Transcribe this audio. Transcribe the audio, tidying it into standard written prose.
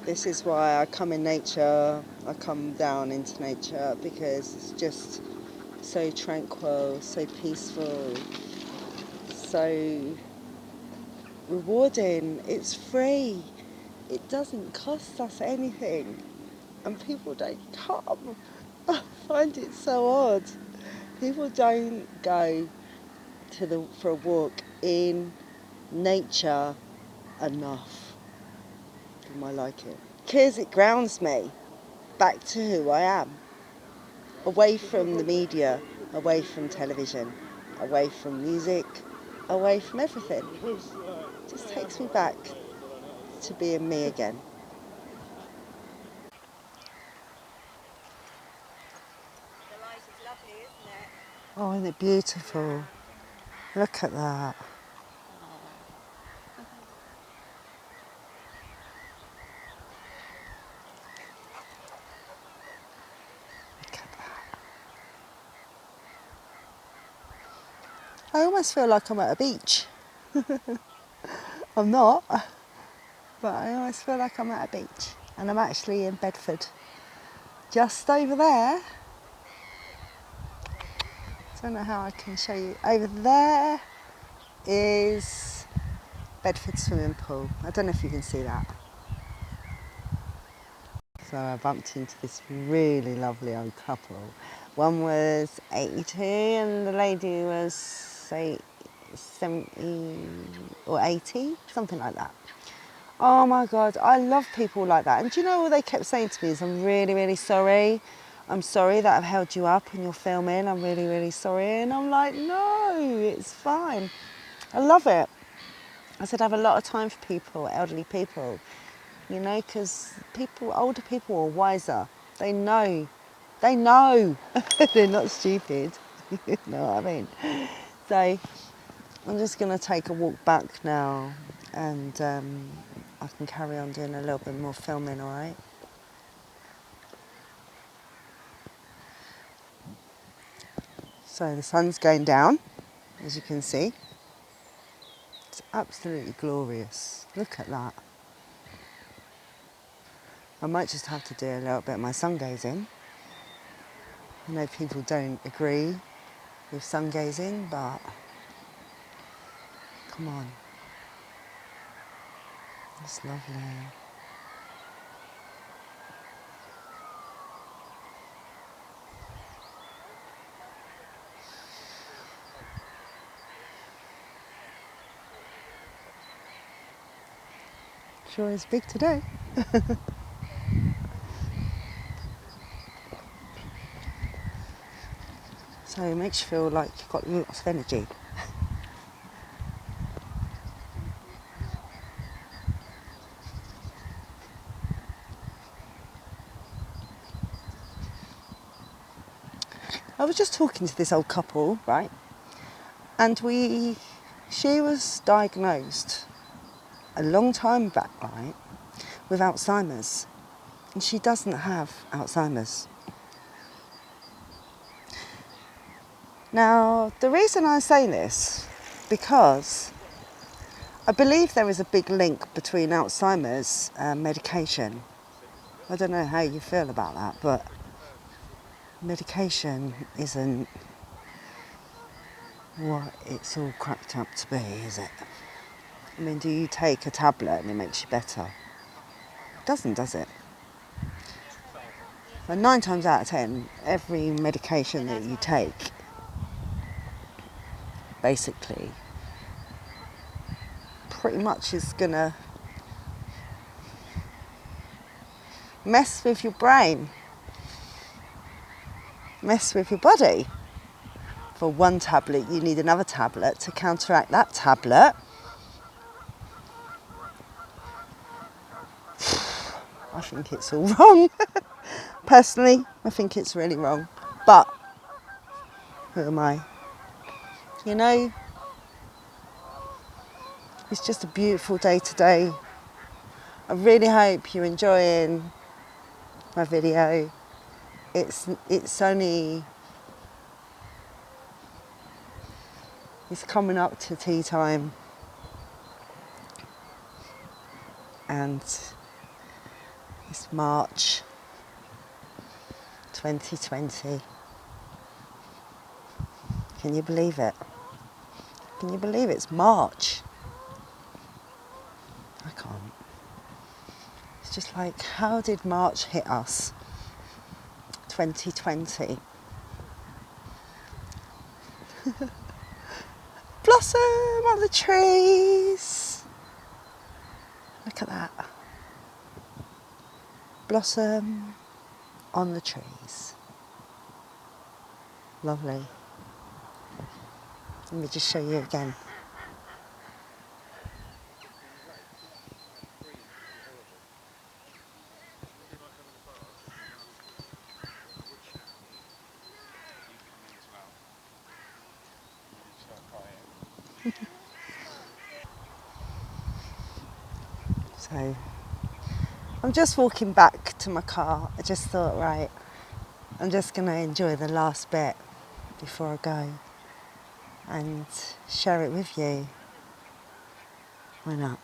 This is why I come in nature, I come down into nature, because it's just so tranquil, so peaceful, so rewarding. It's free. It doesn't cost us anything. And people don't come. I find it so odd. People don't go for a walk in nature enough for my liking. Because it grounds me back to who I am. Away from the media, away from television, away from music, away from everything. It just takes me back to being me again. The light is lovely, isn't it? Oh, isn't it beautiful? Look at that. Look at that. I almost feel like I'm at a beach. I'm not, but I almost feel like I'm at a beach. And I'm actually in Bedford. Just over there. Don't know how I can show you. Over there is Bedford swimming pool. I don't know if you can see that. So I bumped into this really lovely old couple. One was 82 and the lady was, say, 70 or 80, something like that. Oh my God, I love people like that. And do you know what they kept saying to me is, I'm really, really sorry. I'm sorry that I've held you up and you're filming. I'm really, really sorry. And I'm like, no, it's fine. I love it. I said I have a lot of time for people, elderly people, you know, because older people are wiser. They know. They're not stupid. You know what I mean? So I'm just going to take a walk back now and I can carry on doing a little bit more filming, all right? So the sun's going down, as you can see. It's absolutely glorious. Look at that. I might just have to do a little bit of my sun gazing. I know people don't agree with sun gazing, but come on. It's lovely. Sure is big today. So it makes you feel like you've got lots of energy. I was just talking to this old couple, right? And she was diagnosed a long time back, right, with Alzheimer's. And she doesn't have Alzheimer's. Now, the reason I say this, because I believe there is a big link between Alzheimer's and medication. I don't know how you feel about that, but medication isn't what it's all cracked up to be, is it? I mean, do you take a tablet and it makes you better? It doesn't, does it? And 9 times out of 10, every medication that you take basically pretty much is gonna mess with your brain, mess with your body. For one tablet, you need another tablet to counteract that tablet. I think it's all wrong. Personally, I think it's really wrong. But who am I? You know, it's just a beautiful day today. I really hope you're enjoying my video. It's coming up to tea time, and It's March 2020. Can you believe it? Can you believe it's March? I can't. It's just like, how did March hit us? 2020. Blossom on the trees. Look at that. Blossom on the trees. Lovely. Let me just show you again. So I'm just walking back to my car. I just thought, right, I'm just going to enjoy the last bit before I go and share it with you. Why not?